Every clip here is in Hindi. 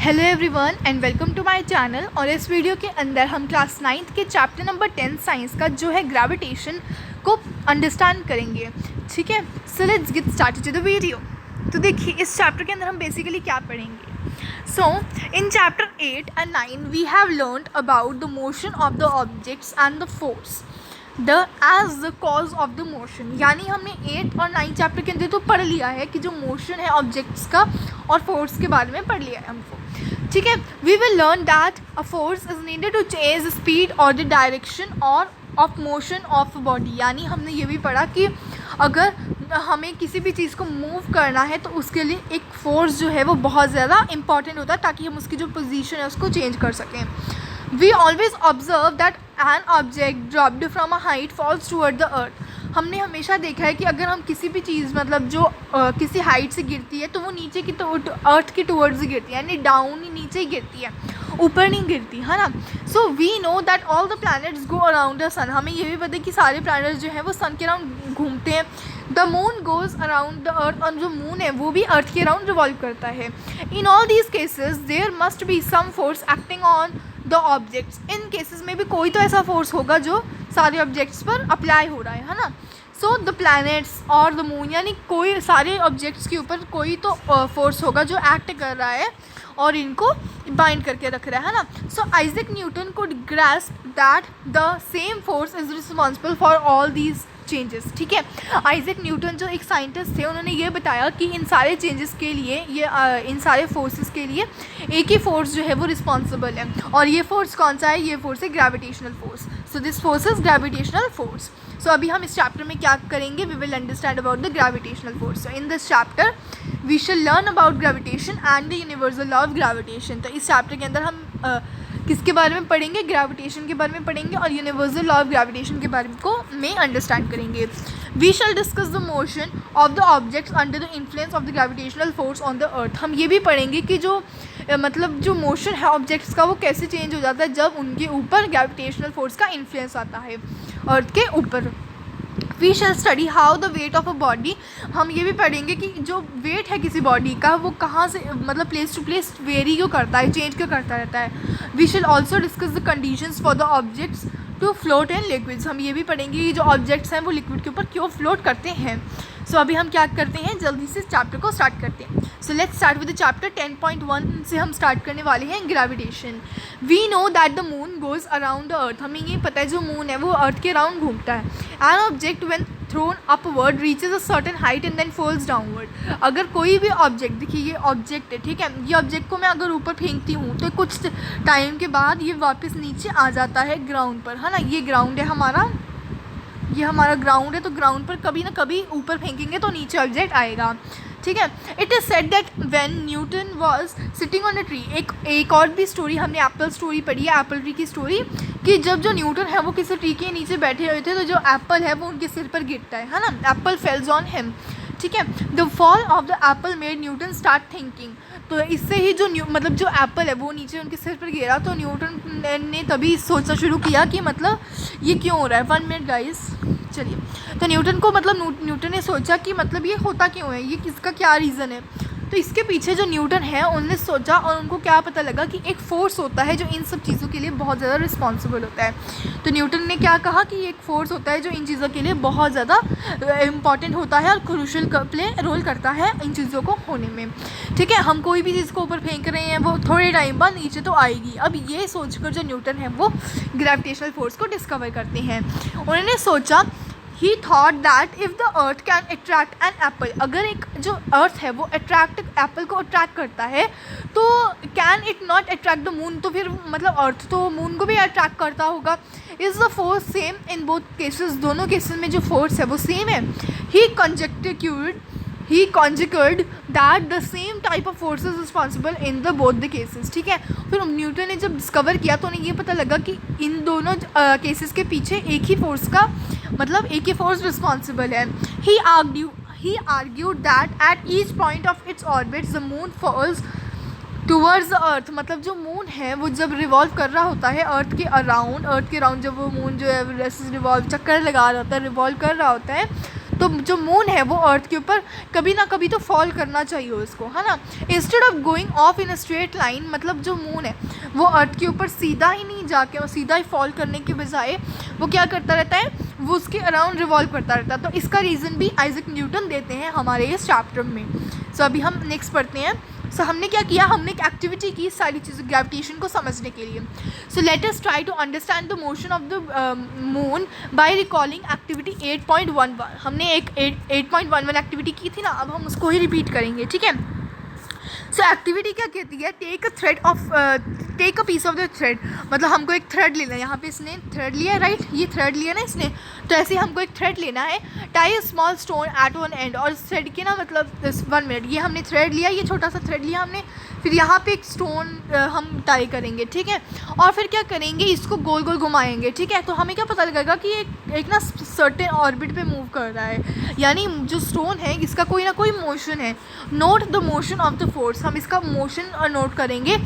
Hello everyone and welcome to my channel. और इस वीडियो के अंदर हम क्लास 9th के चैप्टर नंबर 10 साइंस का जो है ग्रेविटेशन को अंडरस्टैंड करेंगे। ठीक है, so let's get started to the video. तो देखिए इस चैप्टर के अंदर हम बेसिकली क्या पढ़ेंगे। So in chapter 8 and 9 we have learned about the motion of the objects and the force the as the cause of the motion. यानी हमने 8 और 9 चैप्टर के अंदर तो पढ़ लिया है कि जो मोशन है ऑब्जेक्ट्स का और फोर्स के बारे में पढ़ लिया है हमको। ठीक है, we will learn that a force is needed to change the speed or the direction or of motion of body. यानी हमने ये भी पढ़ा कि अगर हमें किसी भी चीज़ को मूव करना है तो उसके लिए एक फोर्स जो है वो बहुत ज़्यादा इंपॉर्टेंट होता है ताकि हम उसकी जो पोजीशन है उसको चेंज कर सकें। We always observe that an object dropped from a height falls toward the earth। हमने हमेशा देखा है कि अगर हम किसी भी चीज़ मतलब जो किसी हाइट से गिरती है तो वो नीचे की अर्थ की टूवर्ड्स ही गिरती है, यानी डाउन ही नीचे ही गिरती है, ऊपर नहीं गिरती है ना। So we know that all the planets go around the sun. हमें ये भी पता है कि सारे प्लैनेट्स जो हैं वो सन के अराउंड घूमते हैं। The moon goes around the अर्थ, और जो मून है वो भी अर्थ के अराउंड रिवॉल्व करता है। In all these cases there must be some force acting on the objects. इन केसेस में भी कोई तो ऐसा फोर्स होगा जो सारे ऑब्जेक्ट्स पर अप्लाई हो रहा है ना। सो द प्लैनेट्स और द मून, यानी कोई सारे ऑब्जेक्ट्स के ऊपर कोई तो फोर्स होगा जो एक्ट कर रहा है और इनको बाइंड करके रख रहा है ना। So Isaac Newton could grasp that the same force is responsible for all these changes. ठीक है, आइजैक न्यूटन जो एक साइंटिस्ट थे उन्होंने ये बताया कि इन सारे चेंजेस के लिए इन सारे फोर्सेस के लिए एक ही फोर्स जो है वो रिस्पॉन्सिबल है। और ये फोर्स कौन सा है? ये फोर्स है gravitational force. So this force is gravitational force. So अभी हम इस चैप्टर में क्या करेंगे? We will understand about the gravitational force. So in this chapter we shall learn about gravitation and the universal law of gravitation. तो इस चैप्टर के अंदर हम किसके बारे में पढ़ेंगे? ग्रेविटेशन के बारे में पढ़ेंगे और यूनिवर्सल लॉ ऑफ ग्रेविटेशन के बारे में अंडरस्टैंड करेंगे। We shall discuss the motion of the objects under the influence of the gravitational force on the earth. हम ये भी पढ़ेंगे कि जो मतलब जो मोशन है ऑब्जेक्ट्स का वो कैसे चेंज हो जाता है जब उनके ऊपर ग्रेविटेशनल फोर्स का इन्फ्लुएंस आता है अर्थ के ऊपर। We shall study how the weight of a body. हम ये भी पढ़ेंगे कि जो वेट है किसी बॉडी का वो कहाँ से मतलब प्लेस टू प्लेस वेरी क्यों करता है, चेंज क्यों करता रहता है। We shall also discuss the conditions for the objects to float in liquids. हम ये भी पढ़ेंगे कि जो ऑब्जेक्ट्स हैं वो लिक्विड के ऊपर क्यों फ्लोट करते हैं। सो अभी हम क्या करते हैं, जल्दी से चैप्टर को स्टार्ट करते हैं। So let's start with the chapter 10.1 से हम स्टार्ट करने वाले हैं gravitation. We know that the moon goes around the earth. हमें ये पता है जो मून है वो अर्थ के अराउंड घूमता है। An object when thrown upward reaches a certain height and then falls downward. अगर कोई भी ऑब्जेक्ट, देखिए ये ऑब्जेक्ट है, ठीक है, ये ऑब्जेक्ट को मैं अगर ऊपर फेंकती हूँ तो कुछ टाइम के बाद ये वापस नीचे आ जाता है ग्राउंड पर, है ना। ये ग्राउंड है हमारा, ये हमारा ग्राउंड है। तो ग्राउंड पर कभी ना कभी ऊपर फेंकेंगे तो नीचे ऑब्जेक्ट आएगा। ठीक है, it is said that when Newton was sitting on a tree. एक और भी स्टोरी हमने एप्पल स्टोरी पढ़ी है, एप्पल ट्री की स्टोरी, कि जब जो न्यूटन है वो किसी ट्री के नीचे बैठे हुए थे तो जो एप्पल है वो उनके सिर पर गिरता है ना। Apple fails on him. ठीक है, the fall of the Apple made Newton start thinking. तो इससे ही जो मतलब जो एप्पल है वो नीचे उनके सिर पर गिरा तो न्यूटन ने तभी सोचना शुरू किया कि मतलब ये क्यों हो रहा है। 1 मिनट गाइस, चलिए। तो न्यूटन को मतलब न्यूटन ने सोचा कि मतलब ये होता क्यों है, ये किसका क्या रीज़न है। तो इसके पीछे जो न्यूटन है उनने सोचा और उनको क्या पता लगा कि एक फ़ोर्स होता है जो इन सब चीज़ों के लिए बहुत ज़्यादा रिस्पॉन्सिबल होता है। तो न्यूटन ने क्या कहा कि एक फ़ोर्स होता है जो इन चीज़ों के लिए बहुत ज़्यादा इम्पॉर्टेंट होता है और क्रूशल प्ले रोल करता है इन चीज़ों को होने में। ठीक है, हम कोई भी चीज़ को ऊपर फेंक रहे हैं वो थोड़े टाइम बाद नीचे तो आएगी। अब ये सोचकर जो न्यूटन है वो ग्रेविटेशनल फोर्स को डिस्कवर करते हैं। उन्होंने सोचा, he thought that if the earth can attract an apple. अगर एक जो अर्थ है वो अट्रैक्ट एप्पल को अट्रैक्ट करता है तो can it not attract the moon. तो फिर मतलब अर्थ तो मून को भी अट्रैक्ट करता होगा। Is the force same in both cases. दोनों केसेस में जो फोर्स है वो सेम है। ही conjectured that the same type of force is responsible in the both the cases। ठीक है, फिर न्यूटन ने जब डिस्कवर किया तो उन्हें ये पता लगा कि इन दोनों केसेस के पीछे एक ही फोर्स का मतलब एक ही फोर्स रिस्पॉन्सिबल है। ही argued that at each point of its orbit the moon falls towards the earth। मतलब जो मून है वो जब रिवॉल्व कर रहा होता है अर्थ के अराउंड जब वो मून जो है रिवॉल्व चक्कर लगा रहा होता है, रिवॉल्व कर रहा होता है, तो जो मून है वो अर्थ के ऊपर कभी ना कभी तो फॉल करना चाहिए उसको, है ना। Instead of going of in a straight line, मतलब जो मून है वो अर्थ के ऊपर सीधा ही नहीं जाके और सीधा ही फॉल करने के बजाय वो क्या करता रहता है, वो उसके अराउंड रिवॉल्व करता रहता है। तो इसका रीज़न भी आइजैक न्यूटन देते हैं हमारे इस चैप्टर में। सो अभी हम नेक्स्ट पढ़ते हैं। सो हमने क्या किया, हमने एक एक्टिविटी की सारी चीज़ें ग्रेविटेशन को समझने के लिए। So let us try to understand the motion of the moon by recalling activity 8.11। हमने एक 8.11 एक्टिविटी की थी ना, अब हम उसको ही रिपीट करेंगे, ठीक है। सो एक्टिविटी क्या कहती है, take a piece of the thread, मतलब हमको एक थ्रेड लेना है। यहाँ पे इसने थ्रेड लिया है, राइट, ये थ्रेड लिया ना इसने, तो ऐसे ही हमको एक थ्रेड लेना है। Tie a small stone eight one and, और थ्रेड के ना मतलब 1 मिनट, ये हमने थ्रेड लिया, ये छोटा सा थ्रेड लिया हमने, फिर यहाँ पे एक स्टोन हम टाई करेंगे, ठीक है। और फिर क्या करेंगे, इसको गोल गोल घुमाएंगे, ठीक है। तो हमें क्या पता लगेगा कि एक ना सर्टेन ऑर्बिट पे मूव कर रहा है, यानी जो स्टोन है इसका कोई ना कोई मोशन है। Note the motion of the force, हम इसका मोशन नोट करेंगे।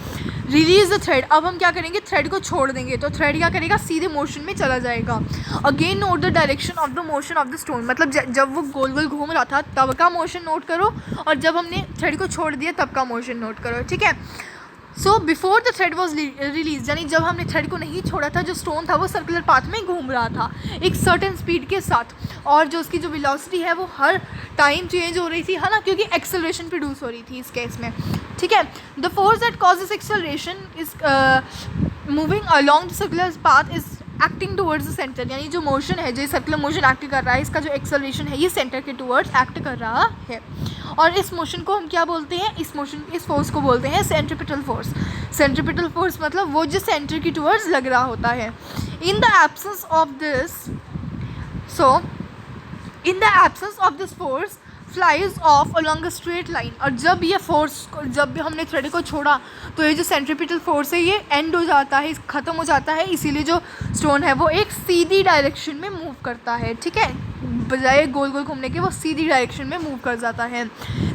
रिलीज द थ्रेड, अब हम क्या करेंगे, थ्रेड को छोड़ देंगे, तो थ्रेड क्या करेगा, सीधे मोशन में चला जाएगा। Again note the direction of the motion of the stone, मतलब जब वो गोल गोल घूम रहा था तब का मोशन नोट करो, और जब हमने थ्रेड को छोड़ दिया तब का मोशन नोट करो, ठीक है। So before the thread was release, यानी जब हमने थ्रेड को नहीं छोड़ा था, जो स्टोन था वो सर्कुलर पाथ में घूम रहा था एक सर्टेन स्पीड के साथ, और जो उसकी जो वेलोसिटी है वो हर टाइम चेंज हो रही थी, है ना, क्योंकि एक्सेलरेशन प्रोड्यूस हो रही थी इस केस में, ठीक है। The force that causes acceleration is moving along the circular path is acting towards the centre, यानी जो मोशन है, जो सर्कुलर मोशन एक्ट कर रहा है, इसका जो एक्सेलरेशन है ये सेंटर के टूवर्ड्स एक्ट कर रहा है। और इस मोशन को हम क्या बोलते हैं, इस फोर्स को बोलते हैं सेंट्रीपिटल फोर्स। सेंट्रीपिटल फोर्स मतलब वो जो सेंटर की टूवर्ड्स लग रहा होता है। In the absence of this force flies of along a straight line, और जब ये फोर्स, जब भी हमने थ्रेड को छोड़ा तो ये जो सेंट्रीपिटल फोर्स है ये एंड हो जाता है, ख़त्म हो जाता है, इसीलिए जो स्टोन है वो एक सीधी डायरेक्शन में मूव करता है, ठीक है, बजाय गोल गोल घूमने के वो सीधी डायरेक्शन में मूव कर जाता है।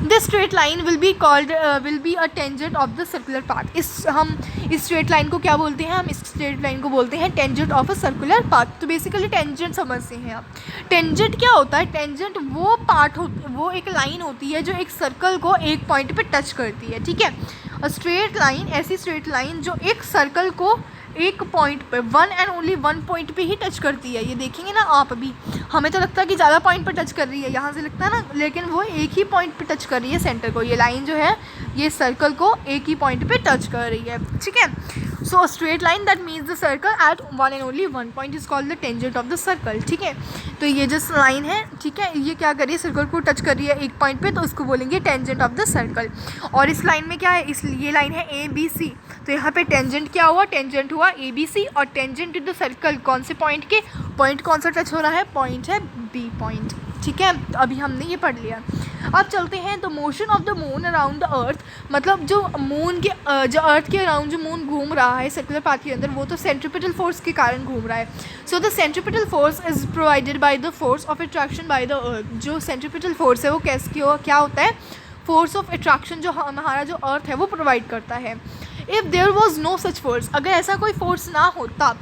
This straight line will be a tangent of the circular path, हम इस स्ट्रेट लाइन को क्या बोलते हैं, हम इस स्ट्रेट लाइन को बोलते हैं tangent of a circular path. तो बेसिकली टेंजेंट समझते हैं आप। टेंजेंट क्या होता है, टेंजेंट वो पार्ट वो एक लाइन होती है जो एक सर्कल को एक पॉइंट पे टच करती है, ठीक है। और स्ट्रेट लाइन, ऐसी स्ट्रेट लाइन जो एक सर्कल को एक पॉइंट पे, one and only one point पे ही टच करती है। ये देखेंगे ना आप, अभी हमें तो लगता है कि ज़्यादा पॉइंट पे टच कर रही है, यहाँ से लगता है ना, लेकिन वो एक ही पॉइंट पे टच कर रही है सेंटर को। ये लाइन जो है ये सर्कल को एक ही पॉइंट पे टच कर रही है, ठीक है। So straight line that means the circle eight one and only one point is called the tangent of the circle, ठीक है। तो ये जो लाइन है, ठीक है, ये क्या कर रही है, सर्कल को टच कर रही है एक पॉइंट पे, तो उसको बोलेंगे टेंजेंट ऑफ द सर्कल। और इस लाइन में क्या है, ये लाइन है ABC, तो यहाँ पे टेंजेंट क्या हुआ, टेंजेंट हुआ ABC, और टेंजेंट टू द सर्कल कौन से पॉइंट के, पॉइंट कौन सा टच हो रहा है, पॉइंट है B पॉइंट, ठीक है। तो अभी हमने ये पढ़ लिया। अब चलते हैं, तो motion of the moon around the अर्थ, मतलब जो मून के जो अर्थ के अराउंड जो मून घूम रहा है सर्कुलर पाथ के अंदर, वो तो सेंट्रीपिटल फोर्स के कारण घूम रहा है। So the centripetal force is provided by the force of attraction by the earth. जो सेंट्रीपिटल फोर्स है वो क्या होता है, फोर्स ऑफ अट्रैक्शन जो हमारा जो अर्थ है वो प्रोवाइड करता है। If there was no such force, अगर ऐसा कोई फोर्स ना होता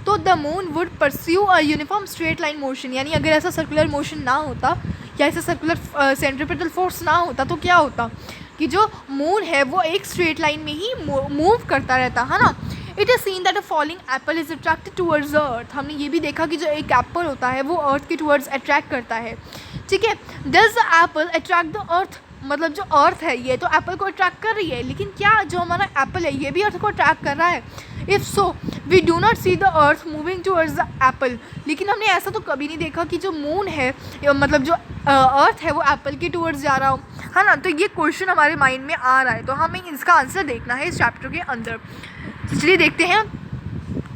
तो the moon would pursue a uniform straight line motion, यानी अगर ऐसा सर्कुलर मोशन ना होता या ऐसा सर्कुलर सेंट्रीपिटल फोर्स ना होता तो क्या होता कि जो मून है वो एक स्ट्रेट लाइन में ही मूव करता रहता, है ना। It is seen that a falling Apple is attracted towards the earth, हमने ये भी देखा कि जो एक एप्पल होता है वो अर्थ के टूवर्ड्स अट्रैक्ट करता है, ठीक है। Does the Apple attract the अर्थ, मतलब जो अर्थ है ये तो एप्पल को अट्रैक्ट कर रही है, लेकिन क्या जो हमारा एप्पल है ये भी अर्थ को अट्रैक्ट कर रहा है। If so we do not see the earth moving towards the apple, लेकिन हमने ऐसा तो कभी नहीं देखा कि जो मून है मतलब जो अर्थ है वो एप्पल के टूवर्ड्स जा रहा हो, है ना। तो ये क्वेश्चन हमारे माइंड में आ रहा है, तो हमें इसका आंसर देखना है इस चैप्टर के अंदर। चलिए देखते हैं।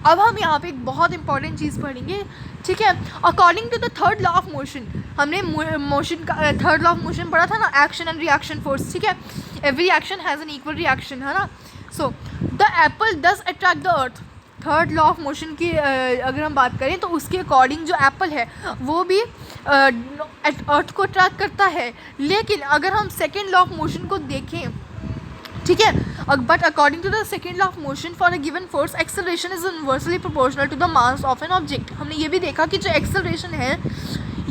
अब हम यहाँ पे एक बहुत इंपॉर्टेंट चीज़ पढ़ेंगे, ठीक है। According to the third law of motion, हमने मोशन का थर्ड लॉ ऑफ मोशन पढ़ा था ना, एक्शन एंड रिएक्शन फोर्स, ठीक है। Every action has an equal reaction, है ना। So the apple does attract the earth, third law of motion की अगर हम बात करें तो उसके अकॉर्डिंग जो एप्पल है वो भी अर्थ को अट्रैक्ट करता है। लेकिन अगर हम सेकेंड लॉ ऑफ मोशन को देखें, ठीक है, but according to the second law of motion for a given force acceleration is inversely proportional to the mass of an object. हमने ये भी देखा कि जो एक्सेलरेशन है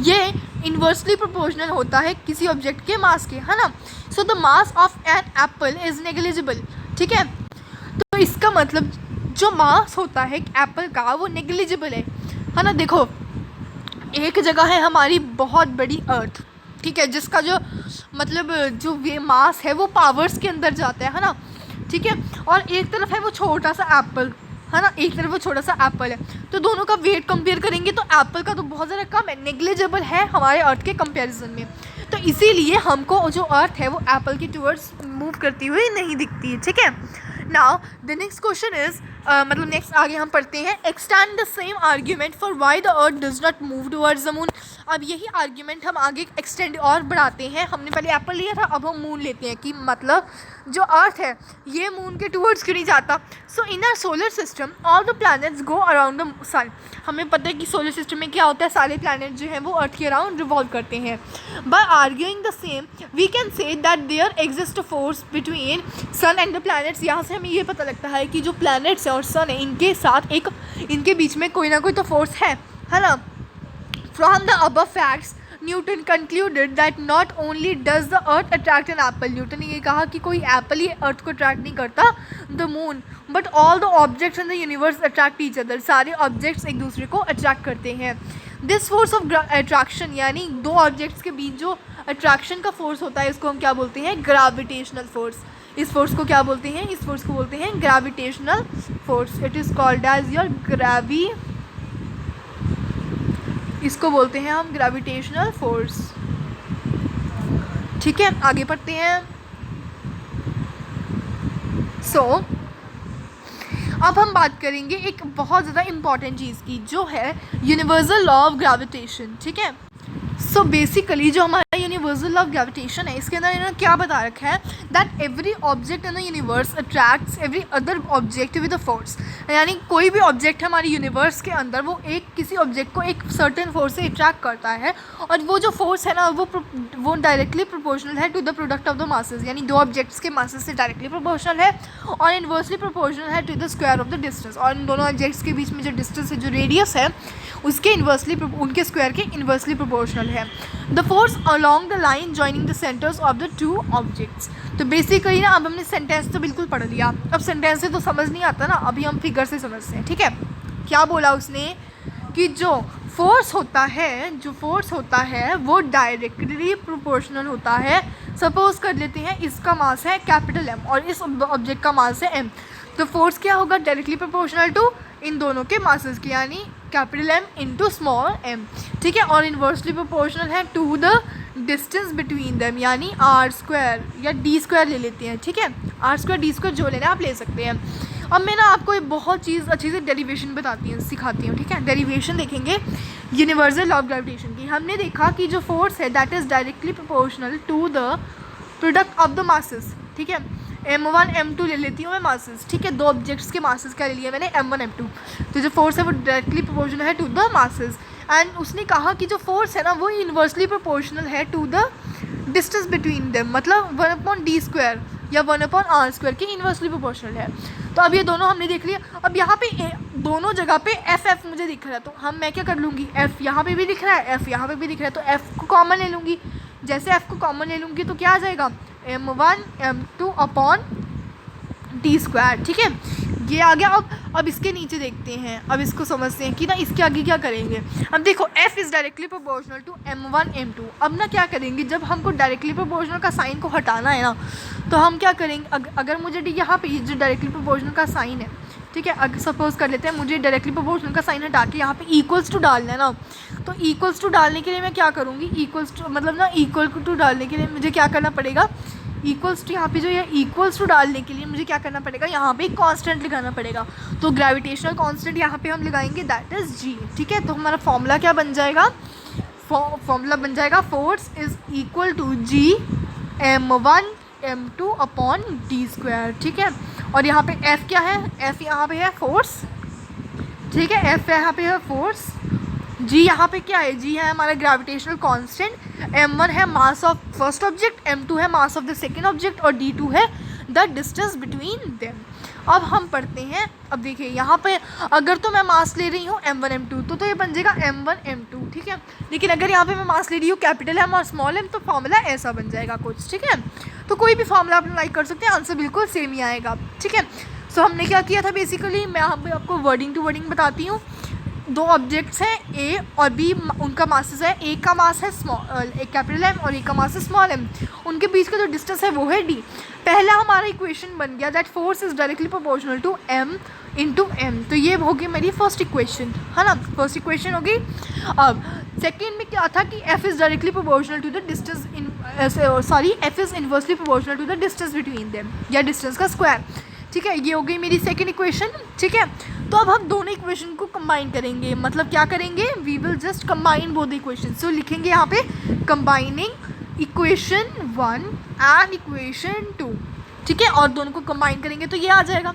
ये इन्वर्सली प्रोपोर्शनल होता है किसी ऑब्जेक्ट के मास के, है ना। So the mass of an apple is negligible, ठीक है। तो इसका मतलब जो मास होता है एप्पल का वो नेग्लिजिबल है ना। देखो एक जगह है हमारी बहुत बड़ी अर्थ, ठीक है, जिसका जो मतलब जो वे मास है वो पावर्स के अंदर जाता है ना, ठीक है। और एक तरफ है वो छोटा सा एप्पल, है ना, एक तरफ वो छोटा सा एप्पल है। तो दोनों का वेट कंपेयर करेंगे तो एप्पल का तो बहुत ज़्यादा कम है, नेग्लिजिबल है हमारे अर्थ के कंपैरिजन में। तो इसीलिए हमको जो अर्थ है वो एप्पल के टूवर्ड्स मूव करती हुई नहीं दिखती है, ठीक है। Now the next question is मतलब नेक्स्ट आगे हम पढ़ते हैं, extend the same argument for why the earth does not move towards the moon. अब यही आर्ग्यूमेंट हम आगे एक्सटेंड और बढ़ाते हैं। हमने पहले एप्पल लिया था, अब हम मून लेते हैं कि मतलब जो अर्थ है ये मून के टुवर्ड्स क्यों नहीं जाता। So in our solar system all the planets go around the sun. हमें पता है कि सोलर सिस्टम में क्या होता है, सारे प्लैनेट जो हैं वो अर्थ के अराउंड रिवॉल्व करते हैं। By arguing the same we can say that there exist force between sun and the planets. यहाँ से हमें ये पता लगता है कि जो प्लैनेट्स हैं और सन है इनके साथ इनके बीच में कोई ना कोई तो फोर्स है ना। From the above facts Newton concluded that not only does the earth attract an apple. Newton ने ये कहा कि कोई एप्पल ही अर्थ को अट्रैक्ट नहीं करता, the moon, but all the objects in the universe attract each other. सारे ऑब्जेक्ट्स एक दूसरे को अट्रैक्ट करते हैं। दिस फोर्स ऑफ अट्रैक्शन यानी दो ऑब्जेक्ट्स के बीच जो अट्रैक्शन का फोर्स होता है इसको हम क्या बोलते हैं, ग्रेविटेशनल फोर्स। इस फोर्स को क्या बोलते हैं, इस फोर्स को बोलते हैं gravitational force. It is called as your इसको बोलते हैं हम ग्रेविटेशनल फोर्स, ठीक है। आगे पढ़ते हैं। सो अब हम बात करेंगे एक बहुत ज़्यादा इम्पॉर्टेंट चीज़ की जो है यूनिवर्सल लॉ ऑफ ग्रेविटेशन, ठीक है। सो बेसिकली जो हमारा यूनिवर्सल लॉ ऑफ ग्रेविटेशन है इसके अंदर इन्होंने क्या बता रखा है, that every object in the universe attracts every other object with a force. यानी कोई भी ऑब्जेक्ट है हमारे यूनिवर्स के अंदर वो एक किसी ऑब्जेक्ट को एक सर्टेन फोर्स से अट्रैक्ट करता है, और वो जो फोर्स है ना वो डायरेक्टली प्रोपोर्शनल है to the product of the masses. यानी दो ऑब्जेक्ट्स के मासेस से डायरेक्टली प्रोपोर्शनल है और इन्वर्सली प्रोपोर्शनल है to the square of the distance. और इन दोनों ऑब्जेक्ट्स के बीच में जो डिस्टेंस है, जो रेडियस है, उसके इन्वर्सली उनके स्क्वायर के इन्वर्सली प्रोपोर्शनल है। The force along the line joining the centres of the two objects. तो बेसिकली ना अब हमने सेंटेंस तो बिल्कुल पढ़ लिया, अब सेंटेंस से तो समझ नहीं आता ना, अभी हम फिगर से समझते हैं, ठीक है। क्या बोला उसने कि जो फोर्स होता है वो डायरेक्टली प्रोपोर्शनल होता है। सपोज कर लेते हैं इसका मास है कैपिटल एम और इस ऑब्जेक्ट का मास है एम, तो फोर्स क्या होगा, डायरेक्टली प्रोपोर्शनल टू इन दोनों के मासेस की, यानी capital M into small m, ठीक है। और इन्वर्सली प्रोपोर्शनल है to the distance between them, यानी आर स्क्वायर या डी स्क्वायर ले लेते हैं, ठीक है। आर स्क्वायर डी स्क्वायर जो लेना आप ले सकते हैं। अब मैं ना आपको एक बहुत चीज़ अच्छी से डेरिवेशन सिखाती हूँ, ठीक है। डेरिवेशन देखेंगे यूनिवर्सल लॉ ऑफ ग्रेविटेशन की। हमने देखा कि जो फोर्स है that is directly proportional to the product of the masses, ठीक है। m1 m2 ले लेती हूँ मैं मासेस, ठीक है। दो ऑब्जेक्ट्स के मासेस क्या ले लिया मैंने, m1 m2। तो जो फोर्स है वो डायरेक्टली प्रोपोर्शनल है टू द मासेस। एंड उसने कहा कि जो फोर्स है ना वो इन्वर्सली प्रोपोर्शनल है to the distance between them, मतलब 1/d स्क्वायर या 1/r² के इन्वर्सली प्रोपोर्शनल है। तो अब ये दोनों हमने देख लिया। अब यहाँ पे दोनों जगह पे एफ मुझे दिख रहा है, तो मैं क्या कर लूँगी, एफ यहाँ पे भी दिख रहा है, एफ यहाँ पे भी दिख रहा है, तो एफ को कॉमन ले लूँगी। जैसे एफ को कॉमन ले लूँगी तो क्या आ जाएगा, m1 m2 upon d square, ठीक है। ये आ गया। अब इसके नीचे देखते हैं, अब इसको समझते हैं कि ना इसके आगे क्या करेंगे। अब देखो f is directly proportional to m1 m2। अब ना क्या करेंगे, जब हमको डायरेक्टली प्रोपोर्शनल का साइन को हटाना है ना, तो हम क्या करेंगे, अगर मुझे यहाँ पे जो डायरेक्टली प्रोपोर्शनल का साइन है, ठीक है, अगर सपोज कर लेते हैं मुझे डायरेक्टली प्रोपोर्शनल का साइन हटा के यहाँ पे इक्वल्स टू डालना है ना, तो इक्वल्स टू डालने के लिए मैं क्या करूँगी, इक्वल्स टू मतलब ना इक्वल टू डालने के लिए मुझे क्या करना पड़ेगा, इक्वल्स टू यहाँ पे जो ये इक्वल्स टू डालने के लिए मुझे क्या करना पड़ेगा, यहाँ पे कांस्टेंट लगाना पड़ेगा। तो ग्रेविटेशनल कांस्टेंट यहाँ पे हम लगाएंगे, दैट इज़ g, ठीक है। तो हमारा फॉर्मूला क्या बन जाएगा, फॉर्मूला बन जाएगा force is equal to g m1 m2 upon d square, ठीक है। और यहाँ पे f क्या है, f यहाँ पे है फोर्स, ठीक है, f यहाँ पे है फोर्स, g यहाँ पे क्या है, g है हमारा ग्रेविटेशनल कांस्टेंट, m1 है mass of first object, m2 है mass of the second object और d2 है द डिस्टेंस बिटवीन देम। अब हम पढ़ते हैं। अब देखिए यहाँ पे अगर तो मैं मास ले रही हूँ m1 m2 तो ये बन जाएगा m1 m2, ठीक ठीक है। लेकिन अगर यहाँ पे मैं मास ले रही हूँ कैपिटल एम और स्मॉल एम तो फॉर्मूला ऐसा बन जाएगा कुछ, ठीक है। तो कोई भी फॉर्मूला आप अप्लाई कर सकते हैं, आंसर बिल्कुल सेम ही आएगा, ठीक है। सो हमने क्या किया था बेसिकली, मैं यहाँ पे आपको वर्डिंग टू वर्डिंग बताती हूँ। दो ऑब्जेक्ट्स हैं ए और बी, उनका मासेस है, ए का मास है कैपिटल एम और ए का मास है स्मॉल एम, उनके बीच का जो डिस्टेंस है वो है डी। पहला हमारा इक्वेशन बन गया that force is directly proportional to m into m, तो ये होगी मेरी फर्स्ट इक्वेशन, है ना, फर्स्ट इक्वेशन होगी। अब सेकेंड में क्या था कि f is directly proportional to the distance f is inversely proportional to the distance between them, या डिस्टेंस का स्क्वायर, ठीक है। ये हो गई मेरी सेकेंड इक्वेशन, ठीक है। तो अब हम दोनों इक्वेशन को कंबाइन करेंगे, मतलब क्या करेंगे, we will just combine both the equation. So लिखेंगे यहाँ पे कंबाइनिंग इक्वेशन 1 एंड इक्वेशन 2, ठीक है, और दोनों को कंबाइन करेंगे तो ये आ जाएगा,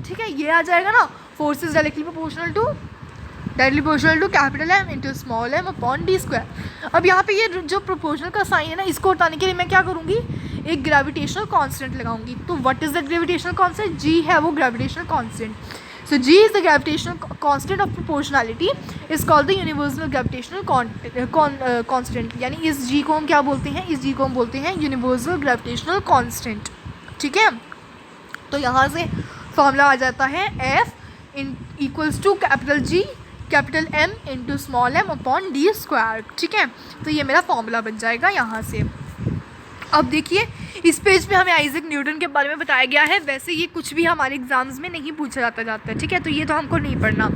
ठीक है, ये आ जाएगा ना, force is directly proportional to capital M into small m upon d square. अब यहाँ पे ये जो प्रोपोर्शनल का साइन है ना, इसको हटाने के लिए मैं क्या करूँगी, एक ग्रेविटेशनल कांस्टेंट लगाऊंगी। तो what is the gravitational constant, G है वो gravitational constant. So G is the gravitational constant of proportionality, is called the universal gravitational constant, यानी इस जी को हम क्या बोलते हैं, इस जी को हम बोलते हैं यूनिवर्सल ग्रेविटेशनल कांस्टेंट, ठीक है। तो यहाँ से फॉर्मूला आ जाता है f in equals to capital G capital M into small m upon d square, ठीक है। तो ये मेरा फॉर्मूला बन जाएगा यहाँ से। अब देखिए इस पेज पे हमें आइजैक न्यूटन के बारे में बताया गया है, वैसे ये कुछ भी हमारे एग्जाम्स में नहीं पूछा जाता है, ठीक है, तो ये तो हमको नहीं पढ़ना,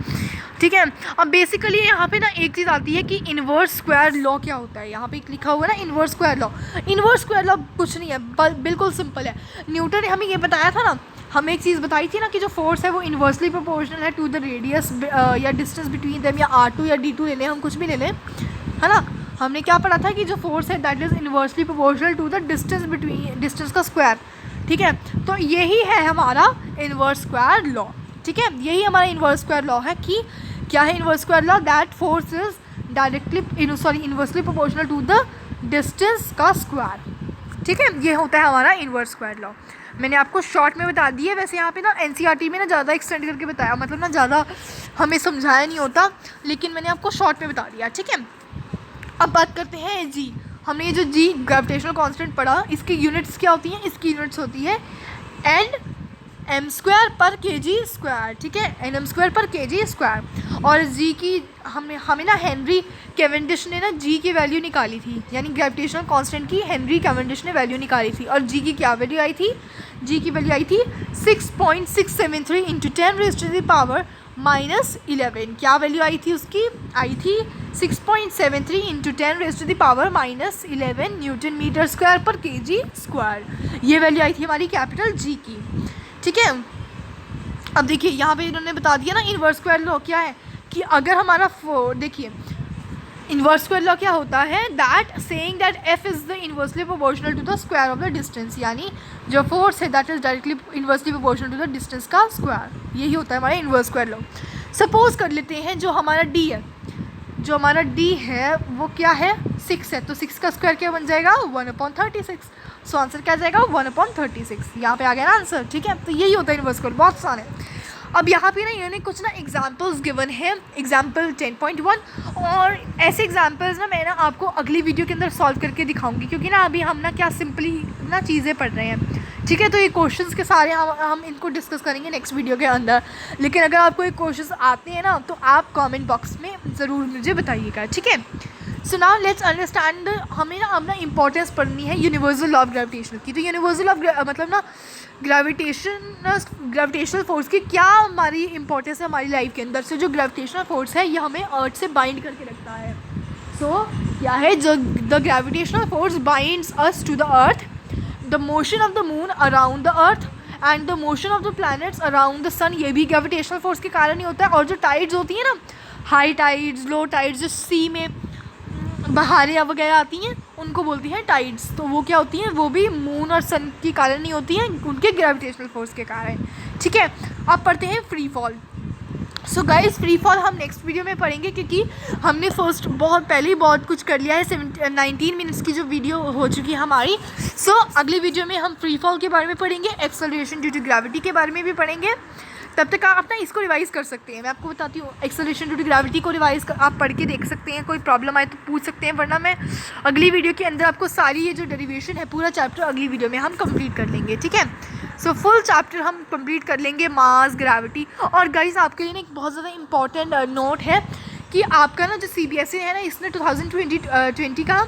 ठीक है। अब बेसिकली यहाँ पे ना एक चीज़ आती है कि इन्वर्स स्क्वायर लॉ क्या होता है, यहाँ पे लिखा हुआ है ना inverse square law. Inverse square law कुछ नहीं है, बिल्कुल सिंपल है। न्यूटन ने हमें ये बताया था ना, हमें एक चीज़ बताई थी ना कि जो फोर्स है वो इन्वर्सली प्रोपोर्शनल है टू द रेडियस या डिस्टेंस बिटवीन देम, या R2 या D2 ले लें, हम कुछ भी ले लें, है ना। हमने क्या पढ़ा था कि जो फोर्स है that is inversely proportional to the distance का स्क्वायर, ठीक है। तो यही है हमारा इन्वर्स स्क्वायर लॉ, ठीक है, यही हमारा इन्वर्स स्क्वायर लॉ है कि क्या है inverse square law, that force is inversely proportional to the distance का स्क्वायर, ठीक है। ये होता है हमारा इन्वर्स स्क्वायर लॉ। मैंने आपको शॉर्ट में बता दी है, वैसे यहाँ पे ना एनसीईआरटी में ना ज़्यादा एक्सटेंड करके बताया, मतलब ना ज़्यादा हमें समझाया नहीं होता, लेकिन मैंने आपको शॉर्ट में बता दिया, ठीक है। अब बात करते हैं जी, हमने ये जो जी ग्रेविटेशनल कांस्टेंट पढ़ा, इसकी यूनिट्स क्या होती हैं, इसकी यूनिट्स होती है एन एम स्क्वायर पर के जी स्क्वायर, ठीक है, एन एम स्क्वायर पर के जी स्क्वायर। और जी की हमें ना हेनरी कैवेंडिश ने ना जी की वैल्यू निकाली थी, यानी ग्रेविटेशनल कांस्टेंट की हेनरी कैवेंडिश ने वैल्यू निकाली थी, और जी की क्या वैल्यू आई थी, जी की वैल्यू आई थी 6.673 इंटू 10⁻⁻⁻11, क्या वैल्यू आई थी उसकी, आई थी 6.73 इंटू 10⁻⁻11 न्यूटन मीटर स्क्वायर पर के जी स्क्वायर, ये वैल्यू आई थी हमारी कैपिटल जी की, ठीक है। अब देखिए यहाँ पे इन्होंने बता दिया ना इन्वर्स स्क्वायर लॉ क्या है, कि अगर हमारा देखिए इन्वर्स स्क्वायर लॉ क्या होता है, that saying that F is the inversely proportional to the square of the distance, यानी जो फोर्स है that is directly inversely proportional to the distance का स्क्वायर, यही होता है हमारा इन्वर्स स्क्वायर लॉ। सपोज कर लेते हैं जो हमारा डी है, जो हमारा डी है वो क्या है 6 है, तो 6 का स्क्वायर क्या बन जाएगा 1/36, सो आंसर क्या जाएगा 1/36, यहाँ पे आ गया ना आंसर, ठीक है। तो यही होता है इन्वर्स स्क्वायर, बहुत आसान है। अब यहाँ पे ना इन्होंने कुछ ना एग्जांपल्स गिवन है, एग्जांपल 10.1, और ऐसे एग्जांपल्स ना मैं ना आपको अगली वीडियो के अंदर सॉल्व करके दिखाऊंगी, क्योंकि ना अभी हम ना क्या सिंपली ना चीज़ें पढ़ रहे हैं, ठीक है। तो ये क्वेश्चंस के सारे हम इनको डिस्कस करेंगे नेक्स्ट वीडियो के अंदर, लेकिन अगर आपको ये क्वेश्चंस आते हैं ना तो आप कमेंट बॉक्स में ज़रूर मुझे बताइएगा, ठीक है। सो नाउ लेट्स अंडरस्टैंड, हमें ना अब ना इंपॉर्टेंस पढ़नी है यूनिवर्सल लॉ ऑफ ग्रेविटेशन की। तो यूनिवर्सल ऑफ मतलब ना ग्रेविटेशनल फोर्स की क्या हमारी इंपॉर्टेंस है हमारी लाइफ के अंदर। से जो ग्रेविटेशनल फोर्स है ये हमें अर्थ से बाइंड करके रखता है। सो क्या है, जो the gravitational force binds us to the earth, the motion of the moon around the earth and the motion of the planets around the sun, ये भी ग्रेविटेशनल फोर्स के कारण ही होता है। और जो टाइड्स होती हैं ना, हाई टाइड्स लो टाइड्स, जो सी में बहारें वगैरह आती हैं उनको बोलती हैं टाइड्स, तो वो क्या होती हैं, वो भी मून और सन के कारण नहीं होती हैं, उनके ग्रेविटेशनल फोर्स के कारण, ठीक है। अब पढ़ते हैं free fall. So guys free fall हम नेक्स्ट वीडियो में पढ़ेंगे, क्योंकि हमने फर्स्ट बहुत पहले ही बहुत कुछ कर लिया है, 19 मिनट्स की जो वीडियो हो चुकी है हमारी। सो अगली वीडियो में हम फ्री फॉल के बारे में पढ़ेंगे, एक्सेलरेशन ड्यू टू ग्रेविटी के बारे में भी पढ़ेंगे, तब तक आप अपना इसको रिवाइज़ कर सकते हैं। मैं आपको बताती हूँ, एक्सेलरेशन ड्यू टू ग्रेविटी को रिवाइज़ आप पढ़ के देख सकते हैं, कोई प्रॉब्लम आए तो पूछ सकते हैं, वरना मैं अगली वीडियो के अंदर आपको सारी ये जो डेरिवेशन है पूरा चैप्टर अगली वीडियो में हम कंप्लीट कर लेंगे, ठीक है। सो फुल चैप्टर हम कंप्लीट कर लेंगे मास, ग्रेविटी। और गाइस आपके लिए ना एक बहुत ज़्यादा इंपॉर्टेंट नोट है कि आपका ना जो CBSE है ना, इसने 2020 का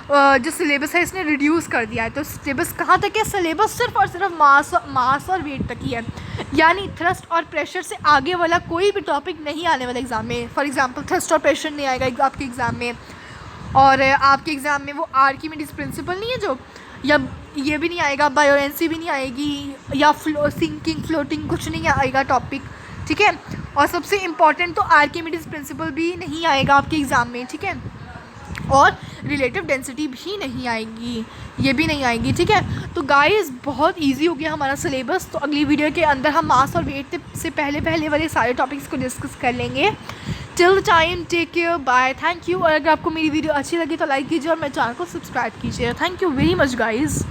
जो सिलेबस है इसने रिड्यूस कर दिया है। तो सिलेबस कहाँ तक है? सिलेबस सिर्फ और सिर्फ मास और वेट तक ही है, यानी थ्रस्ट और प्रेशर से आगे वाला कोई भी टॉपिक नहीं आने वाला एग्ज़ाम में। फॉर एग्जांपल थ्रस्ट और प्रेशर नहीं आएगा आपके एग्ज़ाम में, और आपके एग्ज़ाम में वो आर्किमिडीज प्रिंसिपल नहीं है जो, या ये भी नहीं आएगा, बायोरेंसी भी नहीं आएगी, या सिंकिंग फ्लोटिंग कुछ नहीं आएगा टॉपिक, ठीक है। और सबसे इम्पॉर्टेंट तो आर्किमिडीज प्रिंसिपल भी नहीं आएगा आपके एग्ज़ाम में, ठीक है। और रिलेटिव डेंसिटी भी नहीं आएगी, ये भी नहीं आएगी, ठीक है। तो गाइस बहुत इजी हो गया हमारा सिलेबस। तो अगली वीडियो के अंदर हम मास और वेट से पहले वाले सारे टॉपिक्स को डिस्कस कर लेंगे। Till time take care, bye, thank you. और अगर आपको मेरी वीडियो अच्छी लगी तो लाइक कीजिए और मेरे चैनल को सब्सक्राइब कीजिए। Thank you very much guys.